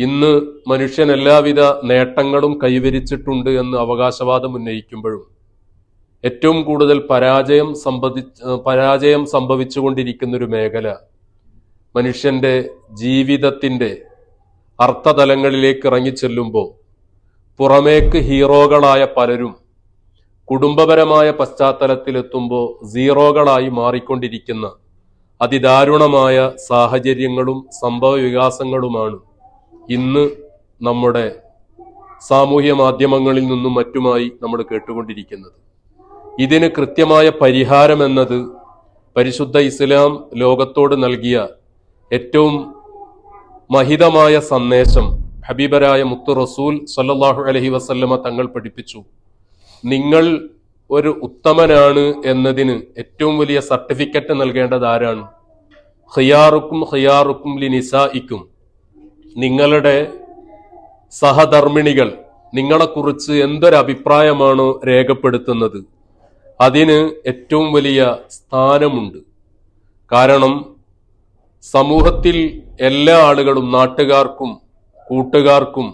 ഇന്ന് മനുഷ്യൻ എല്ലാവിധ നേട്ടങ്ങളും കൈവരിച്ചിട്ടുണ്ട് എന്ന് അവകാശവാദം ഉന്നയിക്കുമ്പോഴും ഏറ്റവും കൂടുതൽ പരാജയം സംഭവിച്ചുകൊണ്ടിരിക്കുന്ന ഒരു മേഖല മനുഷ്യന്റെ ജീവിതത്തിന്റെ അർത്ഥതലങ്ങളിലേക്ക് ഇറങ്ങിച്ചെല്ലുമ്പോൾ പുറമേക്ക് ഹീറോകളായ പലരും കുടുംബപരമായ പശ്ചാത്തലത്തിലെത്തുമ്പോൾ സീറോകളായി മാറിക്കൊണ്ടിരിക്കുന്ന അതിദാരുണമായ സാഹചര്യങ്ങളും സംഭവ വികാസങ്ങളുമാണ് ഇന്ന് നമ്മുടെ സാമൂഹ്യ മാധ്യമങ്ങളിൽ നിന്നും മറ്റുമായി നമ്മൾ കേട്ടുകൊണ്ടിരിക്കുന്നത്. ഇതിന് കൃത്യമായ പരിഹാരം എന്നത് പരിശുദ്ധ ഇസ്ലാം ലോകത്തോട് നൽകിയ ഏറ്റവും മഹിതമായ സന്ദേശം ഹബീബരായ മുത്തു റസൂൽ സല്ലല്ലാഹു അലൈഹി വസല്ലമ തങ്ങൾ പഠിപ്പിച്ചു. നിങ്ങൾ ഒരു ഉത്തമനാണ് എന്നതിന് ഏറ്റവും വലിയ സർട്ടിഫിക്കറ്റ് നൽകേണ്ടത് ആരാണ്? ഖിയാറുക്കും ലിനിസാഇക്കും, നിങ്ങളുടെ സഹധർമ്മിണികൾ നിങ്ങളെക്കുറിച്ച് എന്തൊരഭിപ്രായമാണോ രേഖപ്പെടുത്തുന്നത് അതിന് ഏറ്റവും വലിയ സ്ഥാനമുണ്ട്. കാരണം സമൂഹത്തിൽ എല്ലാ ആളുകളും, നാട്ടുകാർക്കും കൂട്ടുകാർക്കും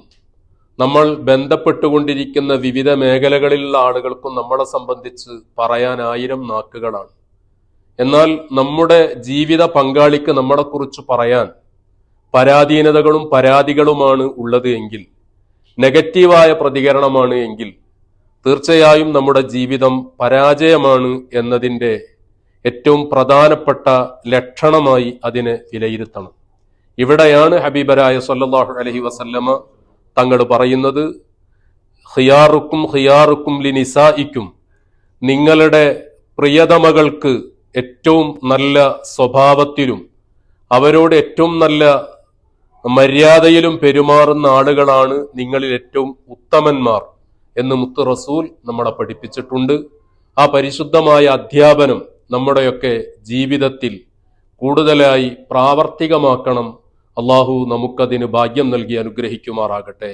നമ്മൾ ബന്ധപ്പെട്ടുകൊണ്ടിരിക്കുന്ന വിവിധ മേഖലകളിലുള്ള ആളുകൾക്കും നമ്മളെ സംബന്ധിച്ച് പറയാൻ 1000 നാക്കുകളാണ്. എന്നാൽ നമ്മുടെ ജീവിത പങ്കാളിക്ക് നമ്മളെക്കുറിച്ച് പറയാൻ പരാധീനതകളും പരാതികളുമാണ് ഉള്ളത് എങ്കിൽ, നെഗറ്റീവായ പ്രതികരണമാണ് എങ്കിൽ തീർച്ചയായും നമ്മുടെ ജീവിതം പരാജയമാണ് എന്നതിൻ്റെ ഏറ്റവും പ്രധാനപ്പെട്ട ലക്ഷണമായി അതിനെ വിലയിരുത്തണം. ഇവിടെയാണ് ഹബീബരായ സല്ലല്ലാഹു അലൈഹി വസല്ലമ തങ്ങൾ പറയുന്നത്, ഖിയാറുക്കും ലിനിസാഇക്കും, നിങ്ങളുടെ പ്രിയതമകൾക്ക് ഏറ്റവും നല്ല സ്വഭാവത്തിലും അവരോട് ഏറ്റവും നല്ല മര്യാദയിലും പെരുമാറുന്ന ആളുകളാണ് നിങ്ങളിൽ ഏറ്റവും ഉത്തമന്മാർ എന്ന് മുത്ത് റസൂൽ നമ്മളെ പഠിപ്പിച്ചിട്ടുണ്ട്. ആ പരിശുദ്ധമായ അധ്യാപനം നമ്മുടെയൊക്കെ ജീവിതത്തിൽ കൂടുതലായി പ്രാവർത്തികമാക്കണം. അള്ളാഹു നമുക്കതിന് ഭാഗ്യം നൽകി അനുഗ്രഹിക്കുമാറാകട്ടെ.